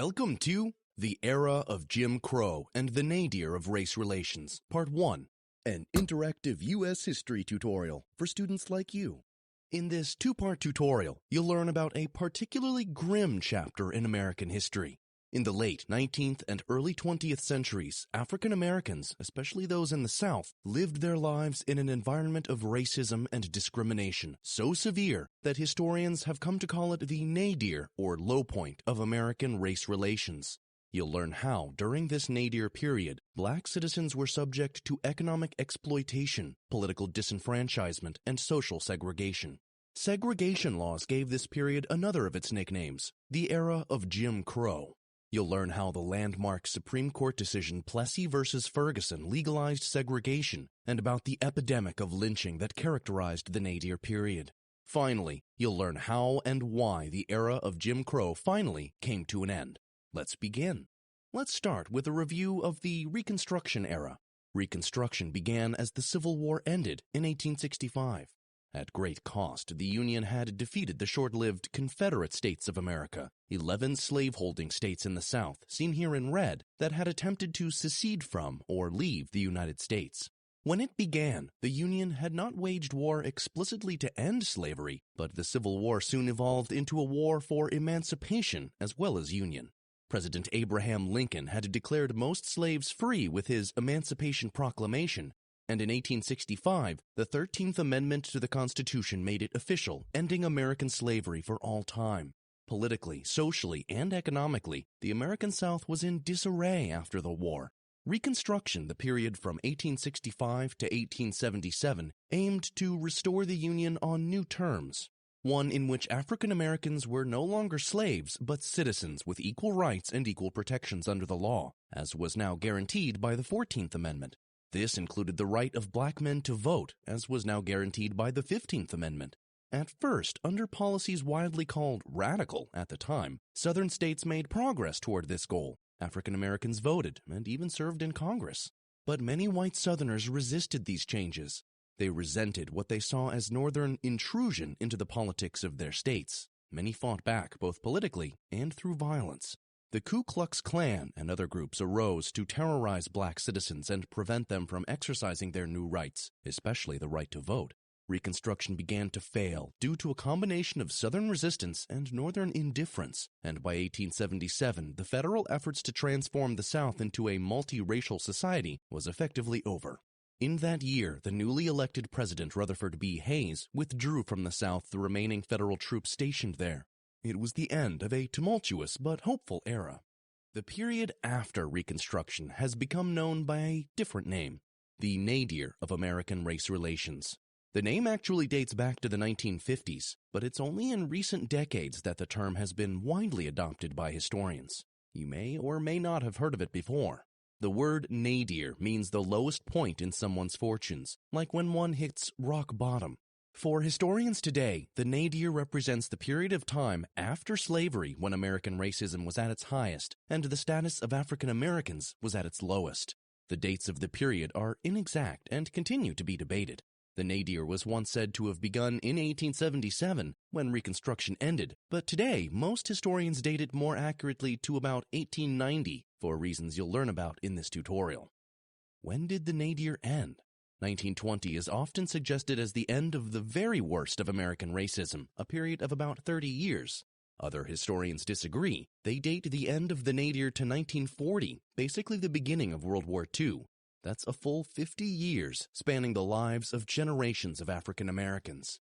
Welcome to The Era of Jim Crow and the Nadir of Race Relations, Part 1, an interactive U.S. history tutorial for students like you. In this two-part tutorial, you'll learn about a particularly grim chapter in American history. In the late 19th and early 20th centuries, African Americans, especially those in the South, lived their lives in an environment of racism and discrimination so severe that historians have come to call it the nadir, or low point, of American race relations. You'll learn how, during this nadir period, black citizens were subject to economic exploitation, political disenfranchisement, and social segregation. Segregation laws gave this period another of its nicknames, the era of Jim Crow. You'll learn how the landmark Supreme Court decision Plessy v. Ferguson legalized segregation and about the epidemic of lynching that characterized the nadir period. Finally, you'll learn how and why the era of Jim Crow finally came to an end. Let's begin. Let's start with a review of the Reconstruction era. Reconstruction began as the Civil War ended in 1865. At great cost, the Union had defeated the short-lived Confederate States of America, 11 slaveholding states in the South, seen here in red, that had attempted to secede from or leave the United States. When it began, the Union had not waged war explicitly to end slavery, but the Civil War soon evolved into a war for emancipation as well as union. President Abraham Lincoln had declared most slaves free with his Emancipation Proclamation, and in 1865, the 13th Amendment to the Constitution made it official, ending American slavery for all time. Politically, socially, and economically, the American South was in disarray after the war. Reconstruction, the period from 1865 to 1877, aimed to restore the Union on new terms, one in which African Americans were no longer slaves but citizens with equal rights and equal protections under the law, as was now guaranteed by the 14th Amendment. This included the right of black men to vote, as was now guaranteed by the 15th Amendment. At first, under policies widely called radical at the time, Southern states made progress toward this goal. African Americans voted and even served in Congress. But many white Southerners resisted these changes. They resented what they saw as Northern intrusion into the politics of their states. Many fought back both politically and through violence. The Ku Klux Klan and other groups arose to terrorize black citizens and prevent them from exercising their new rights, especially the right to vote. Reconstruction began to fail due to a combination of Southern resistance and Northern indifference, and by 1877, the federal efforts to transform the South into a multiracial society was effectively over. In that year, the newly elected President Rutherford B. Hayes withdrew from the South the remaining federal troops stationed there. It was the end of a tumultuous but hopeful era. The period after Reconstruction has become known by a different name, the nadir of American race relations. The name actually dates back to the 1950s, but it's only in recent decades that the term has been widely adopted by historians. You may or may not have heard of it before. The word nadir means the lowest point in someone's fortunes, like when one hits rock bottom. For historians today, the nadir represents the period of time after slavery when American racism was at its highest and the status of African Americans was at its lowest. The dates of the period are inexact and continue to be debated. The nadir was once said to have begun in 1877 when Reconstruction ended, but today most historians date it more accurately to about 1890 for reasons you'll learn about in this tutorial. When did the nadir end? 1920 is often suggested as the end of the very worst of American racism, a period of about 30 years. Other historians disagree. They date the end of the nadir to 1940, basically the beginning of World War II. That's a full 50 years, spanning the lives of generations of African Americans.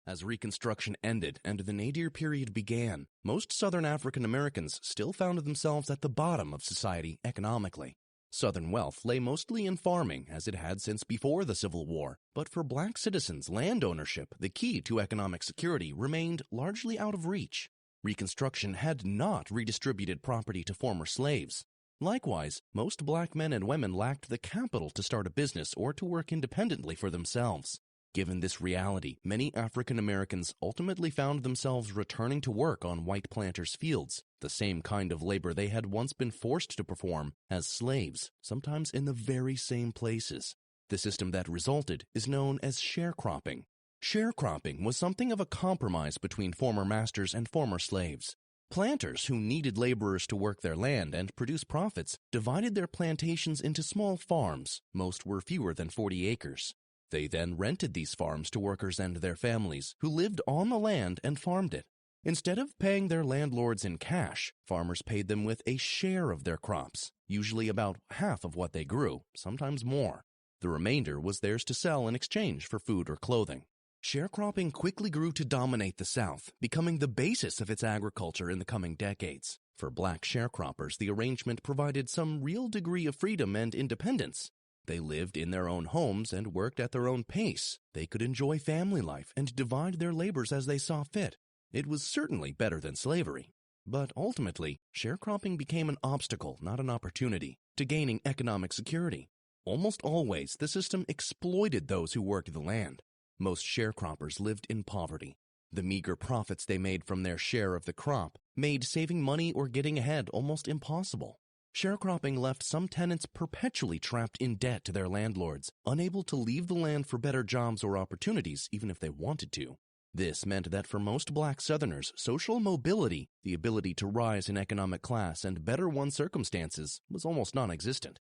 As Reconstruction ended and the nadir period began, most Southern African Americans still found themselves at the bottom of society economically. Southern wealth lay mostly in farming, as it had since before the Civil War, but for black citizens, land ownership, the key to economic security, remained largely out of reach. Reconstruction had not redistributed property to former slaves. Likewise, most black men and women lacked the capital to start a business or to work independently for themselves. Given this reality, many African Americans ultimately found themselves returning to work on white planters' fields, the same kind of labor they had once been forced to perform as slaves, sometimes in the very same places. The system that resulted is known as sharecropping. Sharecropping was something of a compromise between former masters and former slaves. Planters who needed laborers to work their land and produce profits divided their plantations into small farms. Most were fewer than 40 acres. They then rented these farms to workers and their families who lived on the land and farmed it. Instead of paying their landlords in cash, farmers paid them with a share of their crops, usually about half of what they grew, sometimes more. The remainder was theirs to sell in exchange for food or clothing. Sharecropping quickly grew to dominate the South, becoming the basis of its agriculture in the coming decades. For black sharecroppers, the arrangement provided some real degree of freedom and independence. They lived in their own homes and worked at their own pace. They could enjoy family life and divide their labors as they saw fit. It was certainly better than slavery. But ultimately, sharecropping became an obstacle, not an opportunity, to gaining economic security. Almost always, the system exploited those who worked the land. Most sharecroppers lived in poverty. The meager profits they made from their share of the crop made saving money or getting ahead almost impossible. Sharecropping left some tenants perpetually trapped in debt to their landlords, unable to leave the land for better jobs or opportunities even if they wanted to. This meant that for most black Southerners, social mobility, the ability to rise in economic class and better one's circumstances, was almost non-existent.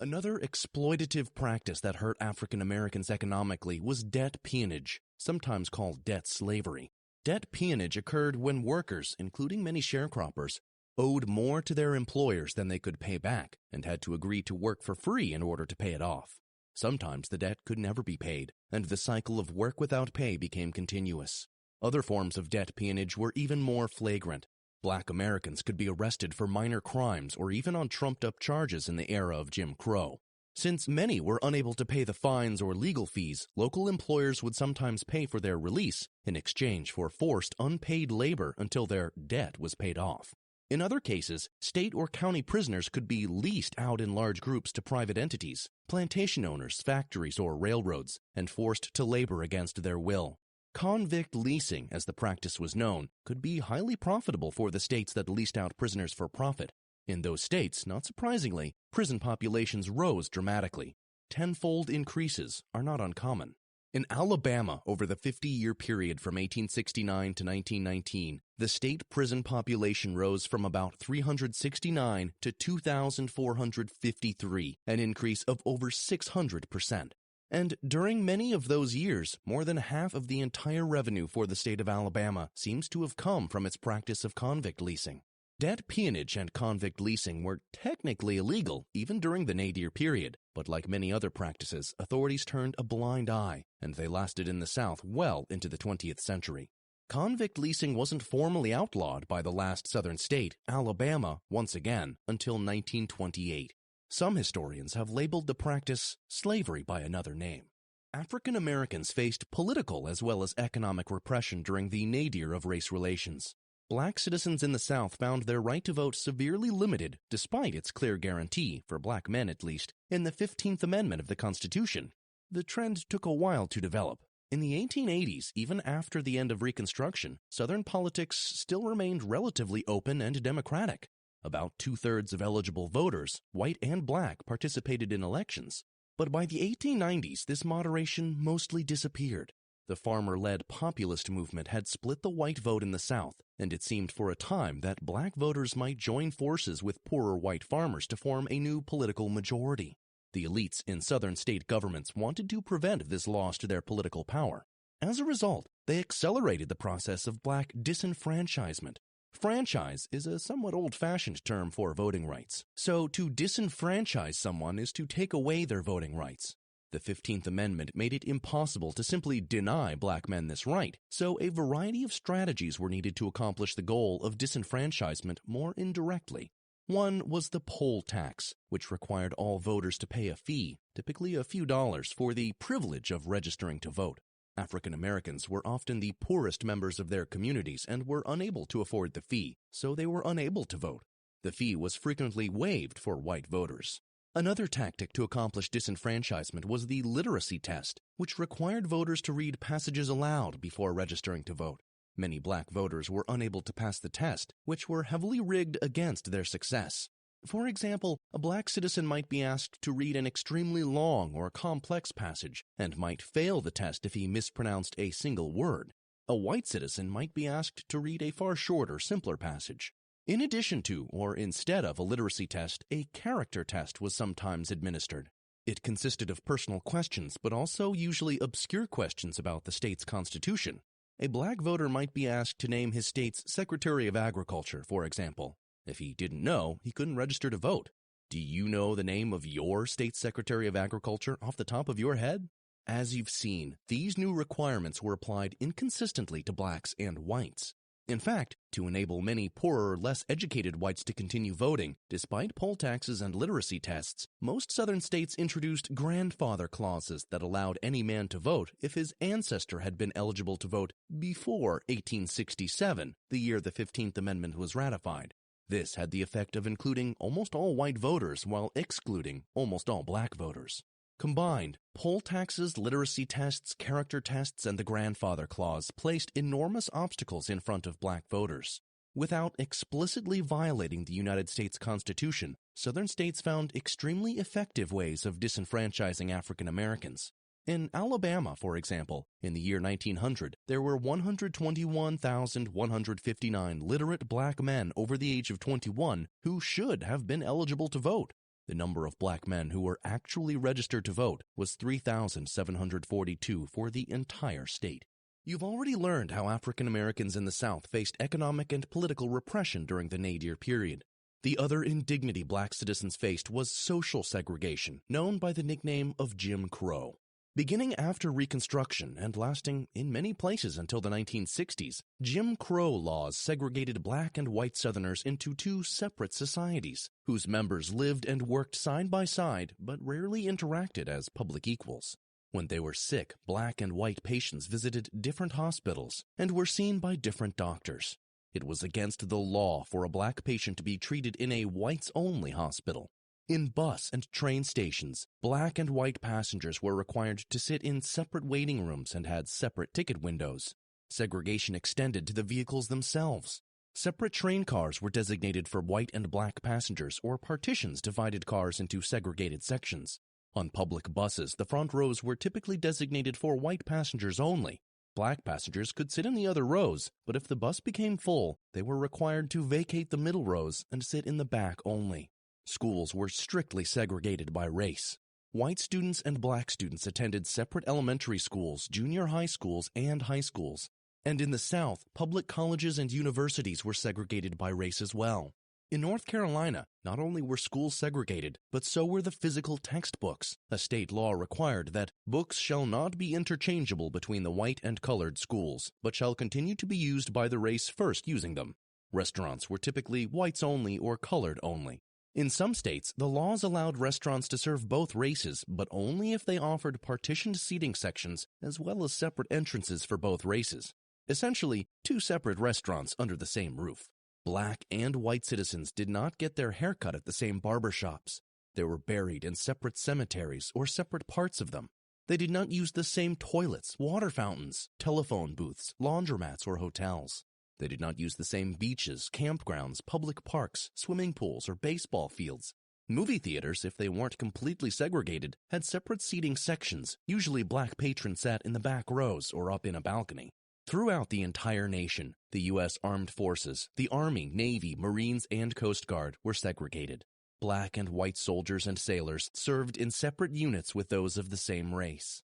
Another exploitative practice that hurt African Americans economically was debt peonage, sometimes called debt slavery. Debt peonage occurred when workers, including many sharecroppers, owed more to their employers than they could pay back and had to agree to work for free in order to pay it off. Sometimes the debt could never be paid, and the cycle of work without pay became continuous. Other forms of debt peonage were even more flagrant. Black Americans could be arrested for minor crimes or even on trumped-up charges in the era of Jim Crow. Since many were unable to pay the fines or legal fees, local employers would sometimes pay for their release in exchange for forced unpaid labor until their debt was paid off. In other cases, state or county prisoners could be leased out in large groups to private entities, plantation owners, factories, or railroads, and forced to labor against their will. Convict leasing, as the practice was known, could be highly profitable for the states that leased out prisoners for profit. In those states, not surprisingly, prison populations rose dramatically. Tenfold increases are not uncommon. In Alabama, over the 50-year period from 1869 to 1919, the state prison population rose from about 369 to 2,453, an increase of over 600%. And during many of those years, more than half of the entire revenue for the state of Alabama seems to have come from its practice of convict leasing. Debt peonage and convict leasing were technically illegal even during the Nadir period, but like many other practices, authorities turned a blind eye, and they lasted in the South well into the 20th century. Convict leasing wasn't formally outlawed by the last Southern state, Alabama, once again, until 1928. Some historians have labeled the practice slavery by another name. African Americans faced political as well as economic repression during the nadir of race relations. Black citizens in the South found their right to vote severely limited, despite its clear guarantee, for black men at least, in the 15th Amendment of the Constitution. The trend took a while to develop. In the 1880s, even after the end of Reconstruction, Southern politics still remained relatively open and democratic. About two-thirds of eligible voters, white and black, participated in elections. But by the 1890s, this moderation mostly disappeared. The farmer-led populist movement had split the white vote in the South, and it seemed for a time that black voters might join forces with poorer white farmers to form a new political majority. The elites in Southern state governments wanted to prevent this loss to their political power. As a result, they accelerated the process of black disenfranchisement. Franchise is a somewhat old-fashioned term for voting rights. So to disenfranchise someone is to take away their voting rights. The 15th Amendment made it impossible to simply deny black men this right, so a variety of strategies were needed to accomplish the goal of disenfranchisement more indirectly. One was the poll tax, which required all voters to pay a fee, typically a few dollars, for the privilege of registering to vote. African Americans were often the poorest members of their communities and were unable to afford the fee, so they were unable to vote. The fee was frequently waived for white voters. Another tactic to accomplish disenfranchisement was the literacy test, which required voters to read passages aloud before registering to vote. Many black voters were unable to pass the test, which were heavily rigged against their success. For example, a black citizen might be asked to read an extremely long or complex passage and might fail the test if he mispronounced a single word. A white citizen might be asked to read a far shorter, simpler passage. In addition to, or instead of, a literacy test, a character test was sometimes administered. It consisted of personal questions, but also usually obscure questions about the state's constitution. A black voter might be asked to name his state's Secretary of Agriculture, for example. If he didn't know, he couldn't register to vote. Do you know the name of your state's Secretary of Agriculture off the top of your head? As you've seen, these new requirements were applied inconsistently to blacks and whites. In fact, to enable many poorer, less educated whites to continue voting, despite poll taxes and literacy tests, most southern states introduced grandfather clauses that allowed any man to vote if his ancestor had been eligible to vote before 1867, the year the 15th Amendment was ratified. This had the effect of including almost all white voters while excluding almost all black voters. Combined, poll taxes, literacy tests, character tests, and the grandfather clause placed enormous obstacles in front of black voters. Without explicitly violating the United States Constitution, Southern states found extremely effective ways of disenfranchising African Americans. In Alabama, for example, in the year 1900, there were 121,159 literate black men over the age of 21 who should have been eligible to vote. The number of black men who were actually registered to vote was 3,742 for the entire state. You've already learned how African Americans in the South faced economic and political repression during the Nadir period. The other indignity black citizens faced was social segregation, known by the nickname of Jim Crow. Beginning after Reconstruction and lasting in many places until the 1960s, Jim Crow laws segregated black and white Southerners into two separate societies, whose members lived and worked side by side but rarely interacted as public equals. When they were sick, black and white patients visited different hospitals and were seen by different doctors. It was against the law for a black patient to be treated in a whites-only hospital. In bus and train stations, black and white passengers were required to sit in separate waiting rooms and had separate ticket windows. Segregation extended to the vehicles themselves. Separate train cars were designated for white and black passengers, or partitions divided cars into segregated sections. On public buses, the front rows were typically designated for white passengers only. Black passengers could sit in the other rows, but if the bus became full, they were required to vacate the middle rows and sit in the back only. Schools were strictly segregated by race. White students and black students attended separate elementary schools, junior high schools, and high schools. And in the South, public colleges and universities were segregated by race as well. In North Carolina, not only were schools segregated, but so were the physical textbooks. A state law required that books shall not be interchangeable between the white and colored schools, but shall continue to be used by the race first using them. Restaurants were typically whites only or colored only. In some states, the laws allowed restaurants to serve both races, but only if they offered partitioned seating sections as well as separate entrances for both races. Essentially, two separate restaurants under the same roof. Black and white citizens did not get their hair cut at the same barber shops. They were buried in separate cemeteries or separate parts of them. They did not use the same toilets, water fountains, telephone booths, laundromats, or hotels. They did not use the same beaches, campgrounds, public parks, swimming pools, or baseball fields. Movie theaters, if they weren't completely segregated, had separate seating sections. Usually black patrons sat in the back rows or up in a balcony. Throughout the entire nation, the U.S. Armed Forces, the Army, Navy, Marines, and Coast Guard were segregated. Black and white soldiers and sailors served in separate units with those of the same race.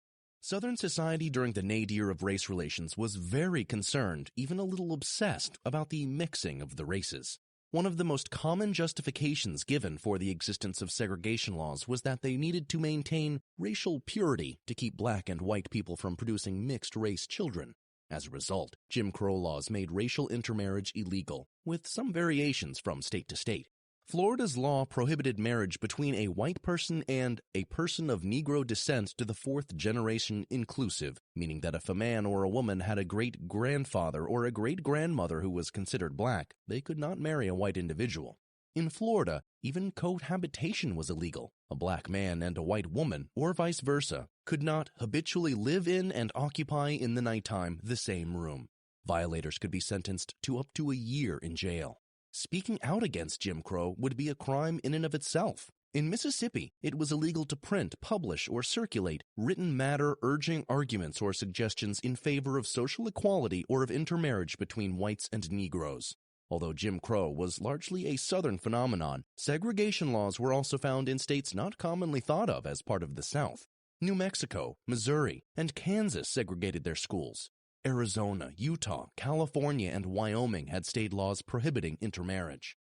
Southern society during the nadir of race relations was very concerned, even a little obsessed, about the mixing of the races. One of the most common justifications given for the existence of segregation laws was that they needed to maintain racial purity to keep black and white people from producing mixed-race children. As a result, Jim Crow laws made racial intermarriage illegal, with some variations from state to state. Florida's law prohibited marriage between a white person and a person of Negro descent to the fourth generation inclusive, meaning that if a man or a woman had a great-grandfather or a great-grandmother who was considered black, they could not marry a white individual. In Florida, even cohabitation was illegal. A black man and a white woman, or vice versa, could not habitually live in and occupy in the nighttime the same room. Violators could be sentenced to up to a year in jail. Speaking out against Jim Crow would be a crime in and of itself. In Mississippi, it was illegal to print, publish, or circulate written matter urging arguments or suggestions in favor of social equality or of intermarriage between whites and Negroes. Although Jim Crow was largely a Southern phenomenon, segregation laws were also found in states not commonly thought of as part of the South. New Mexico, Missouri, and Kansas segregated their schools. Arizona, Utah, California, and Wyoming had state laws prohibiting intermarriage.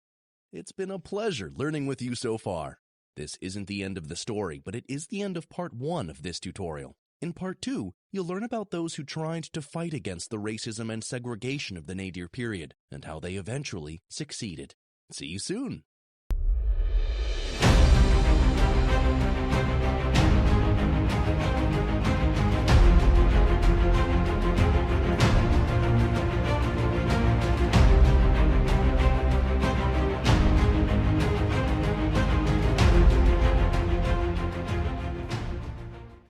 It's been a pleasure learning with you so far. This isn't the end of the story, but it is the end of part 1 of this tutorial. In part 2, you'll learn about those who tried to fight against the racism and segregation of the Nadir period, and how they eventually succeeded. See you soon!